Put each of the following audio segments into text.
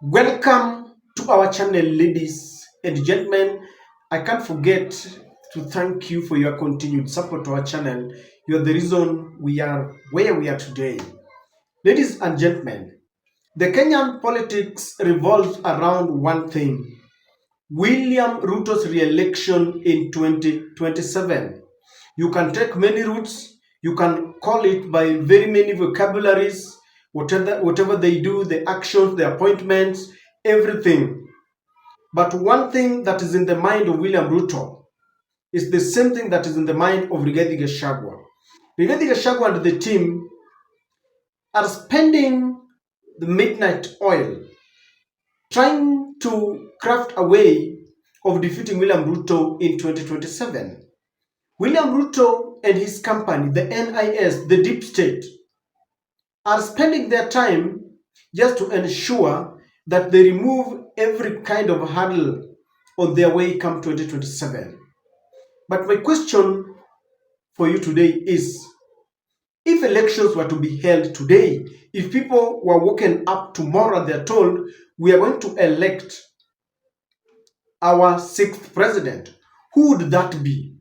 Welcome to our channel, ladies and gentlemen. I can't forget to thank you for your continued support to our channel. You are the reason we are where we are today. Ladies and gentlemen, the Kenyan politics revolves around one thing: William Ruto's re-election in 2027. You can take many routes, you can call it by very many vocabularies, whatever they do, the actions, the appointments, everything. But one thing that is in the mind of William Ruto is the same thing that is in the mind of Rigathi Gachagua. Rigathi Gachagua and the team are spending the midnight oil trying to craft a way of defeating William Ruto in 2027. William Ruto and his company, the NIS, the deep state, are spending their time just to ensure that they remove every kind of hurdle on their way come 2027. But my question for you today is, if elections were to be held today, if people were woken up tomorrow and they're told we are going to elect our sixth president, who would that be?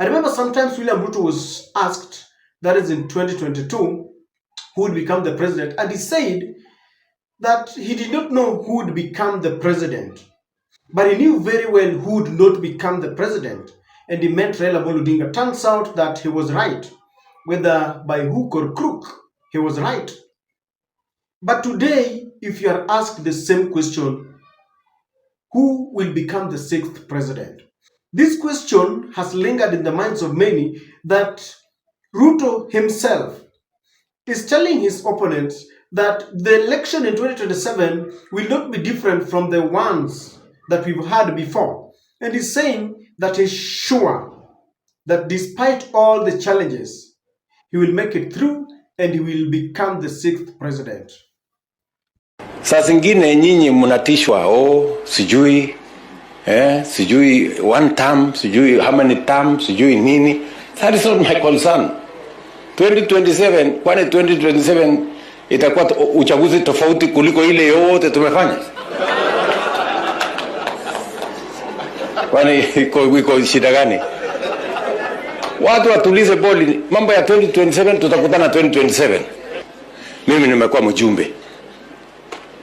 I remember sometimes William Ruto was asked, that is in 2022, who would become the president, and he said that he did not know who would become the president, but he knew very well who would not become the president, and he meant Raila Amolo Odinga. Turns out that he was right. Whether by hook or crook, he was right. But today, if you are asked the same question, who will become the sixth president? This question has lingered in the minds of many that Ruto himself is telling his opponents that the election in 2027 will not be different from the ones that we've had before. And he's saying that he's sure that despite all the challenges, he will make it through and he will become the sixth president. Saa zingine nyinyi mnatishwa, sijui sijui one term, sijui how many terms, sijui nini. That is not my concern. 2027, kwani 2027 itakuwa uchaguzi tofauti kuliko ile yote tumefanya? Kwani iko shida gani? Watu watulize boli, mambo ya 2027 tutakutana 2027. Mimi nimekuwa mjumbe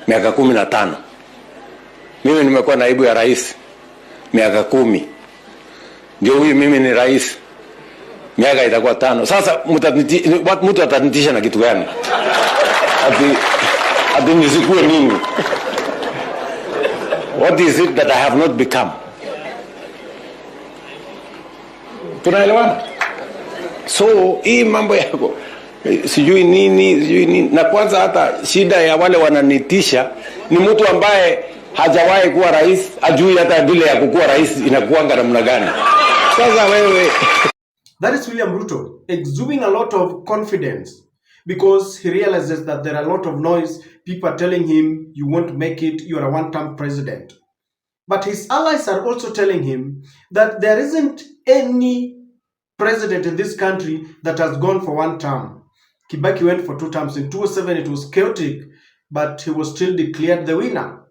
miaka 15. Mimi nimekuwa naibu ya rais miaka 10. Ndio huyu mimi ni rais. Miaka itakuwa 5. Sasa mtu atanitisha na kitu gani? Ati nisikue nini? What is it that I have not become? Tunaelewana? So hii mambo yako sijui nini, na kwanza hata shida ya wale wananitisha ni mtu ambaye hajawahi kuwa rais, ajui hata vile ya kukuwa rais inakuanga namna gani. Sasa wewe. That is William Ruto exuding a lot of confidence because he realizes that there are a lot of noise. People are telling him, you won't make it, you are a one-term president. But his allies are also telling him that there isn't any president in this country that has gone for one term. Kibaki went for 2 terms. In 2007, it was chaotic, but he was still declared the winner.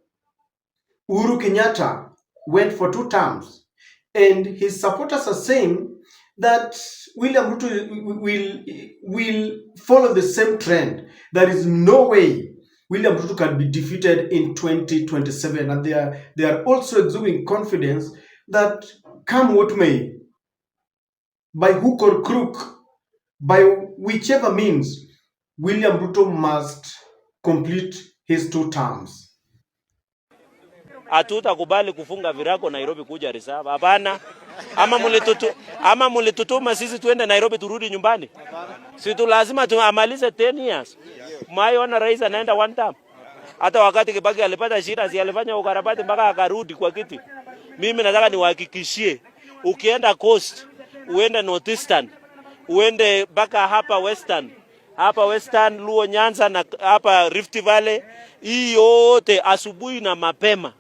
Uhuru Kenyatta went for 2 terms. And his supporters are saying that William Ruto will follow the same trend. There is no way William Ruto can be defeated in 2027. And they are also exuding confidence that come what may, by hook or crook, by whichever means, William Ruto must complete his 2 terms. Hatutakubali kufunga virago Nairobi kuja reserve. Hapana. Ama mulitutuma sisi tuende Nairobi turudi nyumbani. Si tu lazima tuamalize 10 years. Maiona rais anaenda one term. Hata wakati Kibaki alipata shida si alifanya ukarabati mpaka akarudi kwa kiti. Mimi nataka niwahakikishie, ukienda coast, uende northeastern, uende mpaka hapa western Luo Nyanza na hapa Rift Valley, hii yote asubuhi na mapema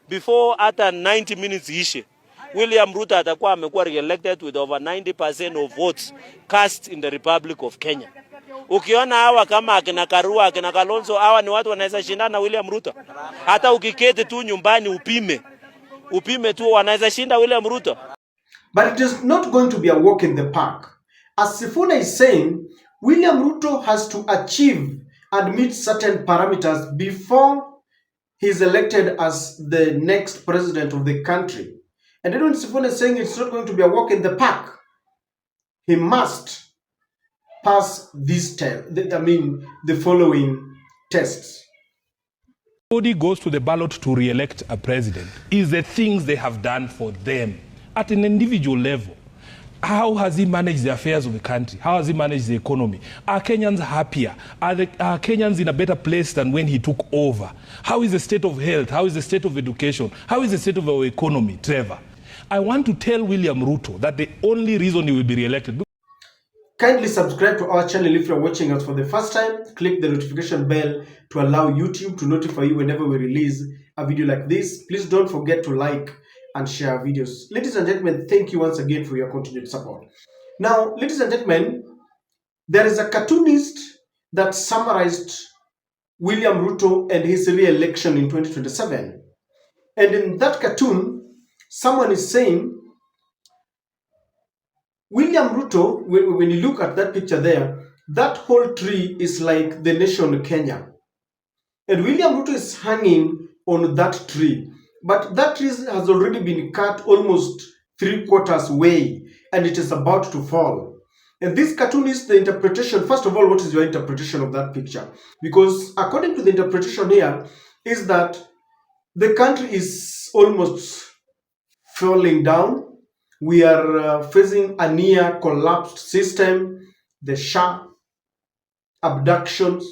before hata 90 minutes ishe, William Ruto atakuwa amekuwa re-elected with over 90% of votes cast in the Republic of Kenya. Ukiona hawa kama akina Karua, akina Kalonzo, hawa ni watu wanaweza shindana na William Ruto. Hata ukiketi tu nyumbani upime tu, wanaweza shinda William Ruto. But it is not going to be a walk in the park. As Sifuna is saying, William Ruto has to achieve and meet certain parameters before he is elected as the next president of the country. And Edwin Sifuna is saying it's not going to be a walk in the park. He must pass this the following tests. Nobody goes to the ballot to re-elect a president. Is the things they have done for them at an individual level. How has he managed the affairs of the country? How has he managed the economy? Are Kenyans happier? Are Kenyans in a better place than when he took over? How is the state of health? How is the state of education? How is the state of our economy, Trevor? I want to tell William Ruto that the only reason he will be re-elected. Kindly subscribe to our channel if you are watching us for the first time. Click the notification bell to allow YouTube to notify you whenever we release a video like this. Please don't forget to like and share videos. Ladies and gentlemen, thank you once again for your continued support. Now, ladies and gentlemen, there is a cartoonist that summarized William Ruto and his re-election in 2027. And in that cartoon, someone is saying, William Ruto, when you look at that picture there, that whole tree is like the nation Kenya. And William Ruto is hanging on that tree. But that tree has already been cut almost 3/4 way, and it is about to fall. And this cartoonist, the interpretation, first of all, what is your interpretation of that picture? Because according to the interpretation here, is that the country is almost falling down. We are facing a near collapsed system, the sharp abductions,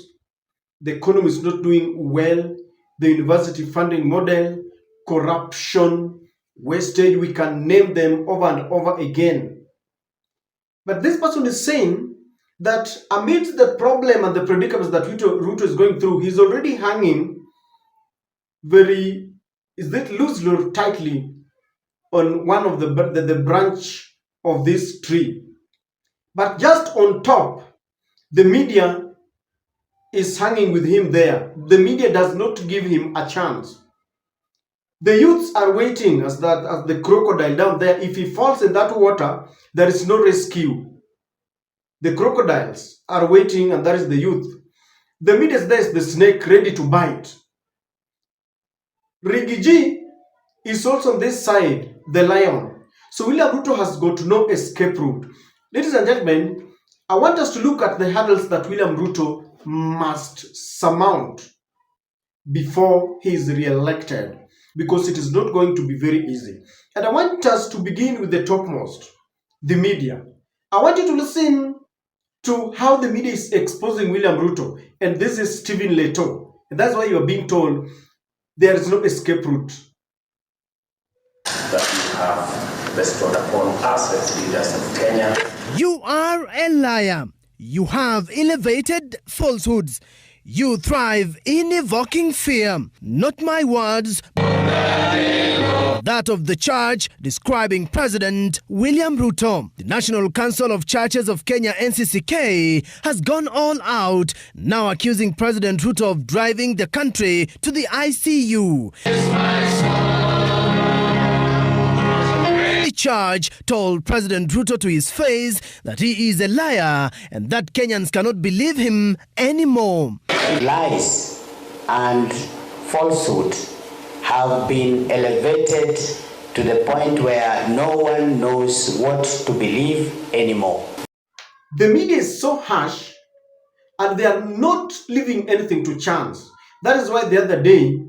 the economy is not doing well, the university funding model, corruption, wastage, we can name them over and over again. But this person is saying that amidst the problem and the predicaments that Ruto is going through, he's already hanging loosely or tightly on one of the branch of this tree. But just on top, the media is hanging with him there. The media does not give him a chance. The youths are waiting as the crocodile down there. If he falls in that water, there is no rescue. The crocodiles are waiting, and that is the youth. The media is there is the snake ready to bite. Rigathi is also on this side, the lion. So William Ruto has got no escape route. Ladies and gentlemen, I want us to look at the hurdles that William Ruto must surmount before he is re-elected, because it is not going to be very easy. And I want us to begin with the topmost, the media. I want you to listen to how the media is exposing William Ruto. And this is Stephen Leto. And that's why you are being told there is no escape route. That you have bestowed upon us as leaders of Kenya. You are a liar. You have elevated falsehoods. You thrive in evoking fear. Not my words, that of the church describing President William Ruto. The National Council of Churches of Kenya, NCCK, has gone all out, now accusing President Ruto of driving the country to the ICU. The church told President Ruto to his face that he is a liar and that Kenyans cannot believe him anymore. Lies and falsehood have been elevated to the point where no one knows what to believe anymore. The media is so harsh and they are not leaving anything to chance. That is why the other day,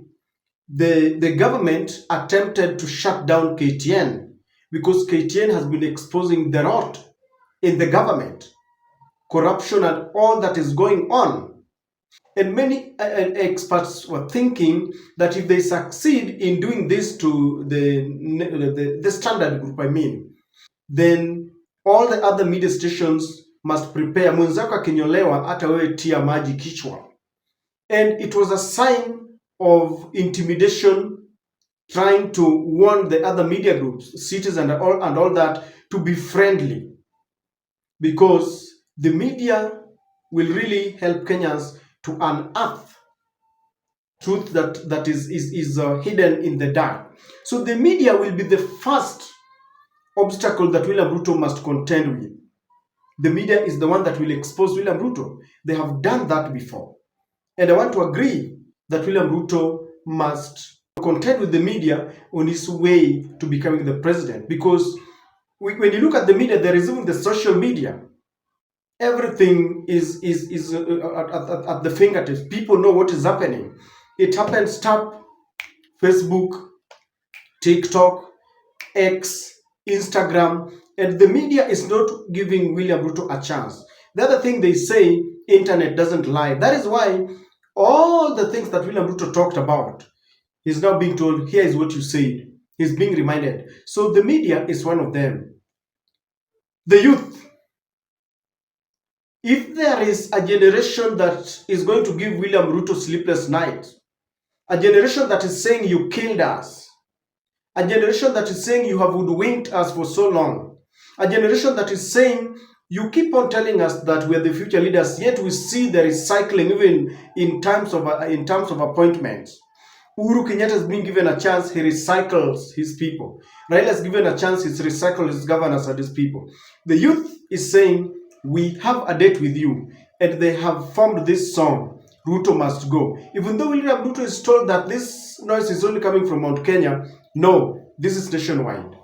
the government attempted to shut down KTN because KTN has been exposing the rot in the government, corruption and all that is going on. And many experts were thinking that if they succeed in doing this to the standard group, then all the other media stations must prepare. Mwenzako akinyolewa hata wewe tia maji kichwa. And it was a sign of intimidation, trying to warn the other media groups, cities and all that, to be friendly. Because the media will really help Kenyans to unearth truth that is hidden in the dark. So the media will be the first obstacle that William Ruto must contend with. The media is the one that will expose William Ruto. They have done that before. And I want to agree that William Ruto must contend with the media on his way to becoming the president. Because when you look at the media, there is even the social media. Everything is at the fingertips. People know what is happening. It happens tap Facebook, TikTok, X, Instagram, and the media is not giving William Ruto a chance. The other thing they say, internet doesn't lie. That is why all the things that William Ruto talked about, he's now being told, here is what you said. He's being reminded. So the media is one of them. The youth. If there is a generation that is going to give William Ruto sleepless nights, a generation that is saying you killed us, a generation that is saying you have hoodwinked us for so long, a generation that is saying you keep on telling us that we are the future leaders, yet we see the recycling even in terms of appointments. Uhuru Kenyatta has been given a chance, he recycles his people. Raila has given a chance, he's recycled his governors and his people. The youth is saying, we have a date with you, and they have formed this song, Ruto must go. Even though William Ruto is told that this noise is only coming from Mount Kenya, no, this is nationwide.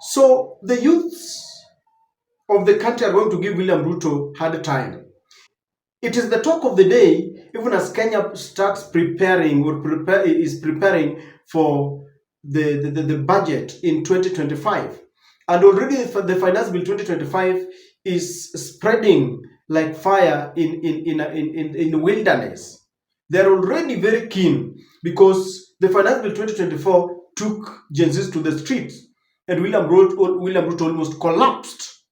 So the youths of the country are going to give William Ruto hard time. It is the talk of the day, even as Kenya starts preparing is preparing for the budget in 2025. And already the Finance Bill 2025 is spreading like fire in the wilderness. They're already very keen because the Finance Bill 2024 took Gen Zs to the streets, and William Ruto almost collapsed.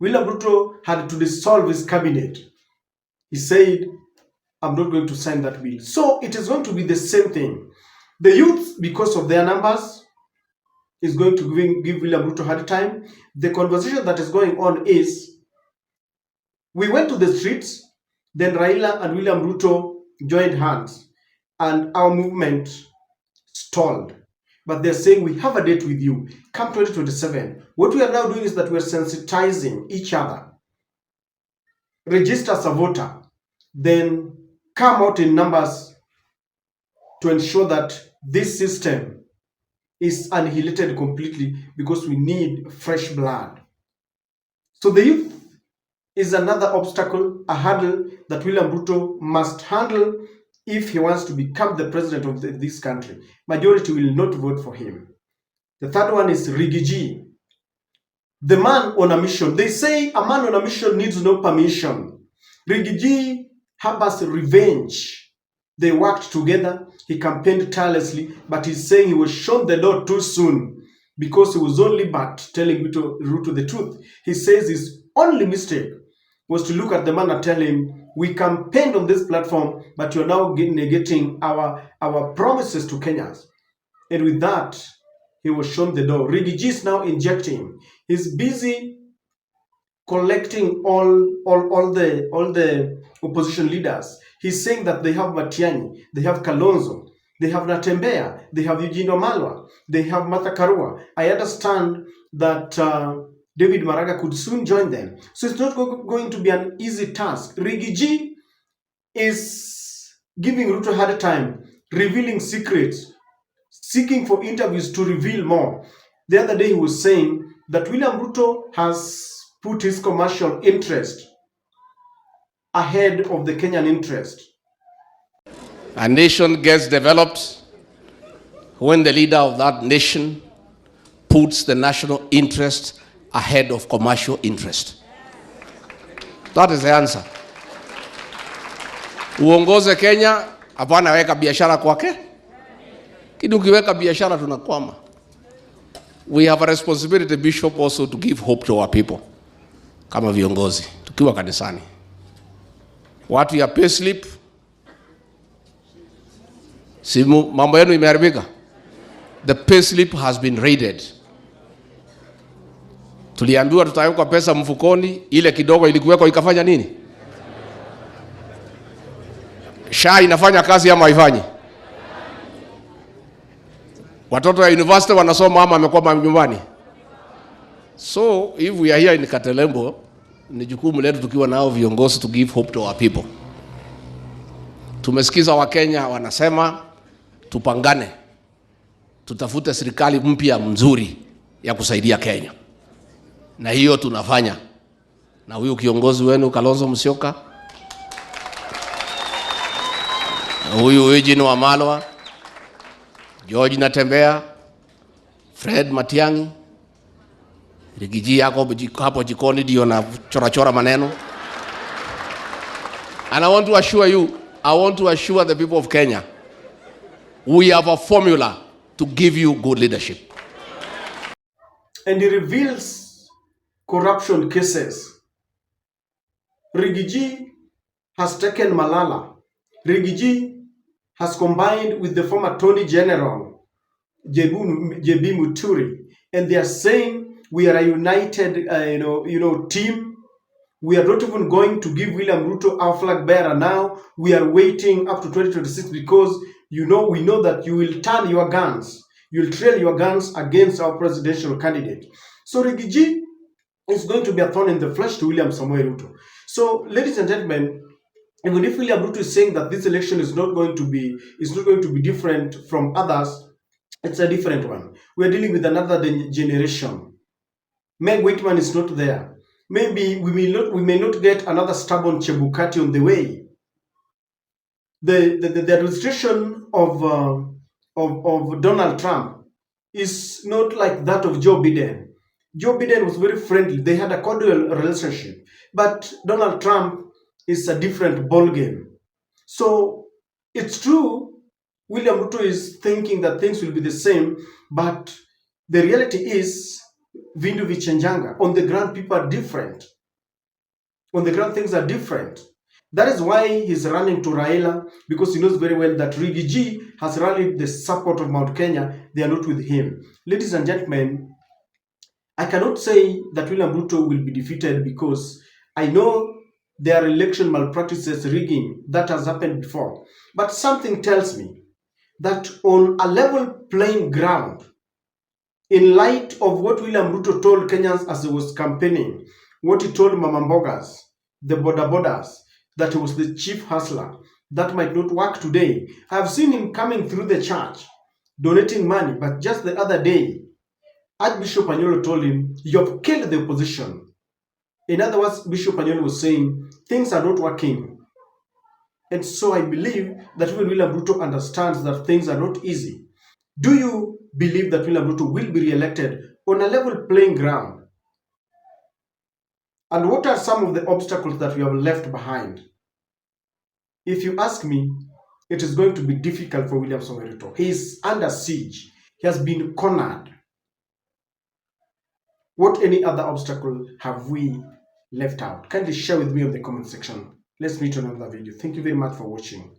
William Ruto had to dissolve his cabinet. He said, I'm not going to sign that bill. So it is going to be the same thing. The youth, because of their numbers, is going to give William Ruto a hard time. The conversation that is going on is, we went to the streets, then Raila and William Ruto joined hands, and our movement stalled. But they're saying, we have a date with you. Come 2027. What we are now doing is that we're sensitizing each other. Register as a voter. Then come out in numbers to ensure that this system is annihilated completely, because we need fresh blood. So the youth is another obstacle, a hurdle that William Ruto must handle if he wants to become the president of this country. Majority will not vote for him. The third one is Rigathi, the man on a mission. They say a man on a mission needs no permission. Rigathi harbors revenge. They worked together. He campaigned tirelessly, but he's saying he was shown the door too soon because he was only but telling Ruto the truth. He says his only mistake was to look at the man and tell him, we campaigned on this platform, but you're now negating our promises to Kenyans. And with that, he was shown the door. Rigathi is now injecting. He's busy collecting all the opposition leaders. He's saying that they have Matiang'i, they have Kalonzo, they have Natembeya, they have Eugene Wamalwa, they have Martha Karua. I understand that David Maraga could soon join them. So it's not going to be an easy task. Rigathi is giving Ruto a hard time, revealing secrets, seeking for interviews to reveal more. The other day he was saying that William Ruto has put his commercial interest ahead of the Kenyan interest. A nation gets developed when the leader of that nation puts the national interest ahead of commercial interest. That is the answer. Uongoze Kenya, hapana weka biashara kwake. Kidu ukiweka biashara tunakwama. we have a responsibility, Bishop, also to give hope to our people. Kama viongozi, tukiwa kanisani. Watu ya payslip, simu mambo yenu imeharibika. The payslip has been raided. Tuliambiwa tutaweka pesa mfukoni, ile kidogo ilikuweko ikafanya nini? SHA inafanya kazi ama haifanyi? Watoto wa university wanasoma ama wamekuwa nyumbani? So if we are here in Katelembo, ni jukumu letu tukiwa nao viongozi to give hope to our people. Tumesikiza Wakenya wanasema tupangane, tutafute serikali mpya mzuri ya kusaidia Kenya. Na hiyo tunafanya. Na huyu kiongozi wenu Kalonzo Musyoka, huyu Eugene Wamalwa, George Natembea, Fred Matiang'i, Rigiji yako hapo jikoni ndio na chora maneno. And I want to assure you, I want to assure the people of Kenya, we have a formula to give you good leadership. And he reveals corruption cases. Rigiji has taken Malala. Rigiji has combined with the former Attorney General, JB Muturi, and they are saying we are a united team. We are not even going to give William Ruto our flag bearer now. We are waiting up to 2026 because we know that you will turn your guns. You will trail your guns against our presidential candidate. So Rigiji is going to be a thorn in the flesh to William Samoei Ruto. So, ladies and gentlemen, even if William Ruto is saying that this election is not going to be different from others, it's a different one. We are dealing with another generation. Meg Whitman is not there. Maybe we may not get another stubborn Chebukati on the way. The administration of Donald Trump is not like that of Joe Biden. Joe Biden was very friendly. They had a cordial relationship. But Donald Trump is a different ballgame. So it's true, William Ruto is thinking that things will be the same, but the reality is Vindu Vichenjanga. On the ground, people are different. On the ground, things are different. That is why he's running to Raila, because he knows very well that Rigiji has rallied the support of Mount Kenya. They are not with him. Ladies and gentlemen, I cannot say that William Ruto will be defeated because I know there are election malpractices, rigging, that has happened before. But something tells me that on a level playing ground, in light of what William Ruto told Kenyans as he was campaigning, what he told Mama Mbogas, the bodas, that he was the chief hustler, that might not work today. I have seen him coming through the church, donating money, but just the other day, Archbishop Anyolo told him, you have killed the opposition. In other words, Bishop Anyolo was saying, things are not working. And so I believe that when William Ruto understands that things are not easy. Do you believe that William Ruto will be re-elected on a level playing ground? And what are some of the obstacles that we have left behind? If you ask me, it is going to be difficult for William Samoei Ruto. He is under siege. He has been cornered. What any other obstacle have we left out? Kindly share with me on the comment section. Let's meet on another video. Thank you very much for watching.